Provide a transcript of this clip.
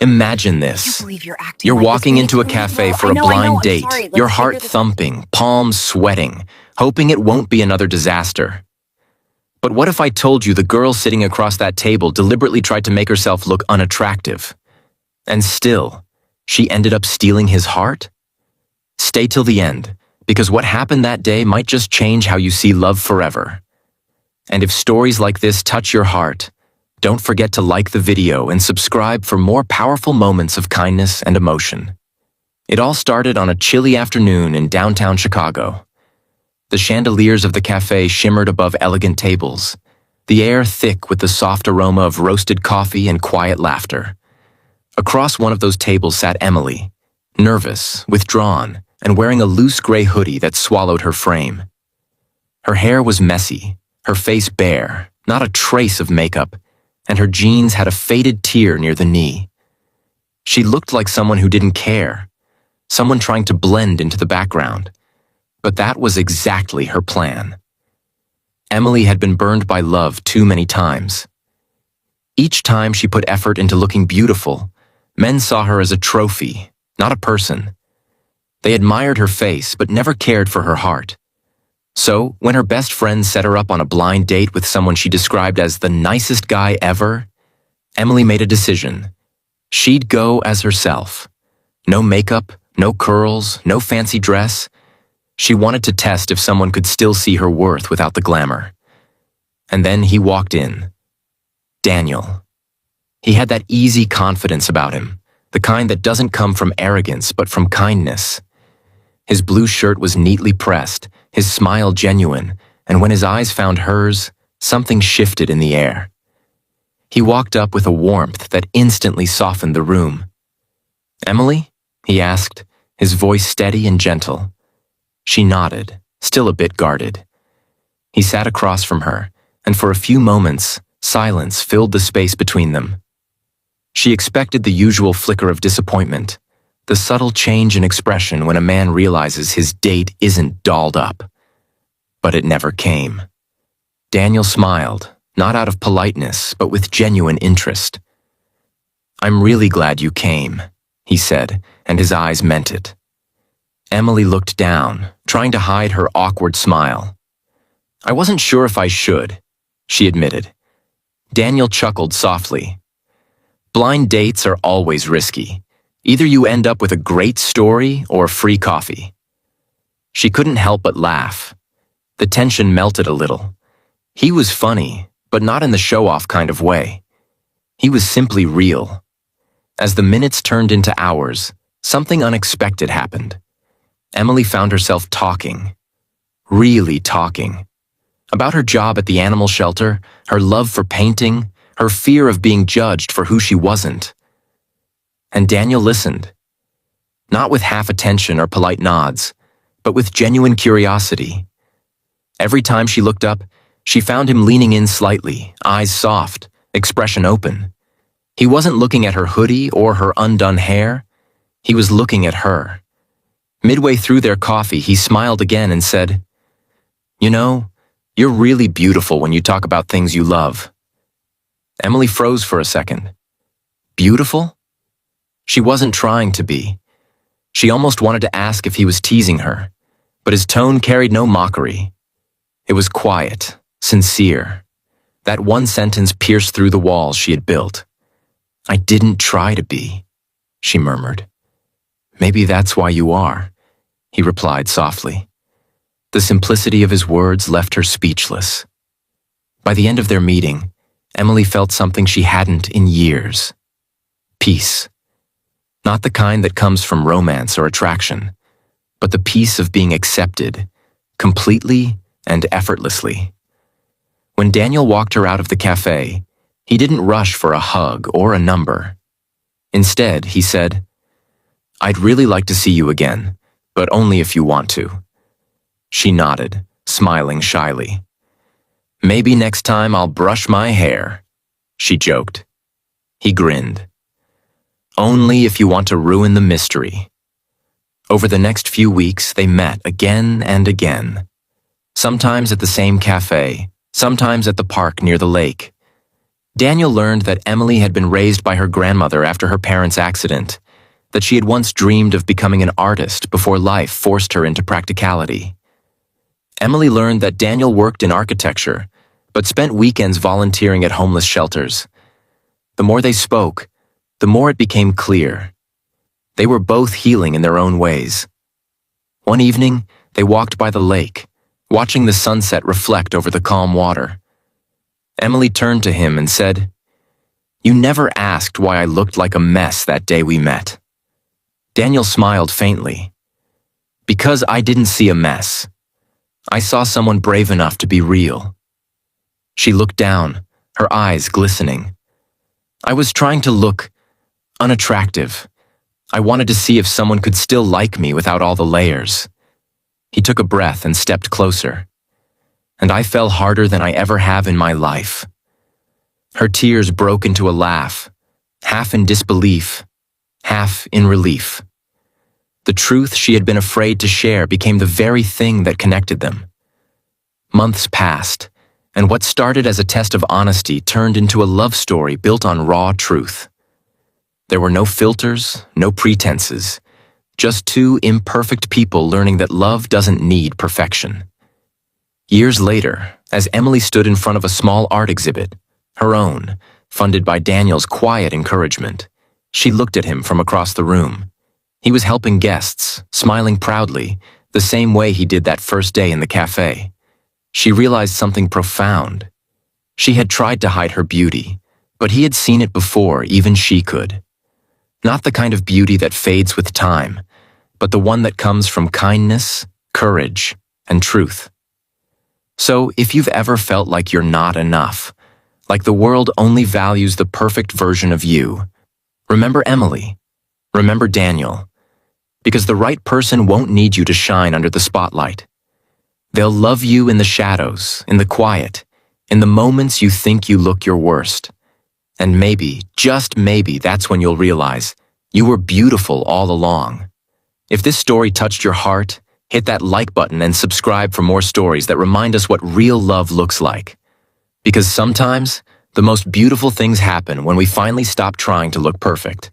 Imagine I can't this. believe you're acting You're like this. walking We into a need to leave cafe now. for I a know, blind I'm date, sorry. Let's your figure heart this- thumping, palms sweating, hoping it won't be another disaster. But what if I told you the girl sitting across that table deliberately tried to make herself look unattractive? And still, she ended up stealing his heart? Stay till the end, because what happened that day might just change how you see love forever. And if stories like this touch your heart, don't forget to like the video and subscribe for more powerful moments of kindness and emotion. It all started on a chilly afternoon in downtown Chicago. The chandeliers of the cafe shimmered above elegant tables, the air thick with the soft aroma of roasted coffee and quiet laughter. Across one of those tables sat Emily, nervous, withdrawn, and wearing a loose gray hoodie that swallowed her frame. Her hair was messy, her face bare, not a trace of makeup, and her jeans had a faded tear near the knee. She looked like someone who didn't care, someone trying to blend into the background. But that was exactly her plan. Emily had been burned by love too many times. Each time she put effort into looking beautiful, men saw her as a trophy, not a person. They admired her face but never cared for her heart. So, when her best friend set her up on a blind date with someone she described as the nicest guy ever, Emily made a decision. She'd go as herself. No makeup, no curls, no fancy dress. She wanted to test if someone could still see her worth without the glamour. And then he walked in. Daniel. He had that easy confidence about him, the kind that doesn't come from arrogance but from kindness. His blue shirt was neatly pressed, his smile genuine, and when his eyes found hers, something shifted in the air. He walked up with a warmth that instantly softened the room. "Emily?" he asked, his voice steady and gentle. She nodded, still a bit guarded. He sat across from her, and for a few moments, silence filled the space between them. She expected the usual flicker of disappointment, the subtle change in expression when a man realizes his date isn't dolled up. But it never came. Daniel smiled, not out of politeness, but with genuine interest. "I'm really glad you came," he said, and his eyes meant it. Emily looked down, trying to hide her awkward smile. "I wasn't sure if I should," she admitted. Daniel chuckled softly. "Blind dates are always risky. Either you end up with a great story or free coffee." She couldn't help but laugh. The tension melted a little. He was funny, but not in the show-off kind of way. He was simply real. As the minutes turned into hours, something unexpected happened. Emily found herself talking. Really talking. About her job at the animal shelter, her love for painting, her fear of being judged for who she wasn't. And Daniel listened. Not with half attention or polite nods, but with genuine curiosity. Every time she looked up, she found him leaning in slightly, eyes soft, expression open. He wasn't looking at her hoodie or her undone hair. He was looking at her. Midway through their coffee, he smiled again and said, "You know, you're really beautiful when you talk about things you love." Emily froze for a second. Beautiful? She wasn't trying to be. She almost wanted to ask if he was teasing her, but his tone carried no mockery. It was quiet, sincere. That one sentence pierced through the walls she had built. "I didn't try to be," she murmured. "Maybe that's why you are," he replied softly. The simplicity of his words left her speechless. By the end of their meeting, Emily felt something she hadn't in years. Peace. Not the kind that comes from romance or attraction, but the peace of being accepted, completely and effortlessly. When Daniel walked her out of the cafe, he didn't rush for a hug or a number. Instead, he said, "I'd really like to see you again, but only if you want to." She nodded, smiling shyly. "Maybe next time I'll brush my hair," she joked. He grinned. "Only if you want to ruin the mystery." Over the next few weeks, they met again and again. Sometimes at the same cafe, sometimes at the park near the lake. Daniel learned that Emily had been raised by her grandmother after her parents' accident, that she had once dreamed of becoming an artist before life forced her into practicality. Emily learned that Daniel worked in architecture, but spent weekends volunteering at homeless shelters. The more they spoke, the more it became clear. They were both healing in their own ways. One evening, they walked by the lake, watching the sunset reflect over the calm water. Emily turned to him and said, "You never asked why I looked like a mess that day we met." Daniel smiled faintly. "Because I didn't see a mess. I saw someone brave enough to be real." She looked down, her eyes glistening. "I was trying to look unattractive. I wanted to see if someone could still like me without all the layers." He took a breath and stepped closer. "And I fell harder than I ever have in my life." Her tears broke into a laugh, half in disbelief, half in relief. The truth she had been afraid to share became the very thing that connected them. Months passed, and what started as a test of honesty turned into a love story built on raw truth. There were no filters, no pretenses, just two imperfect people learning that love doesn't need perfection. Years later, as Emily stood in front of a small art exhibit, her own, funded by Daniel's quiet encouragement, she looked at him from across the room. He was helping guests, smiling proudly, the same way he did that first day in the cafe. She realized something profound. She had tried to hide her beauty, but he had seen it before even she could. Not the kind of beauty that fades with time, but the one that comes from kindness, courage, and truth. So, if you've ever felt like you're not enough, like the world only values the perfect version of you, remember Emily, remember Daniel, because the right person won't need you to shine under the spotlight. They'll love you in the shadows, in the quiet, in the moments you think you look your worst. And maybe, just maybe, that's when you'll realize you were beautiful all along. If this story touched your heart, hit that like button and subscribe for more stories that remind us what real love looks like. Because sometimes, the most beautiful things happen when we finally stop trying to look perfect.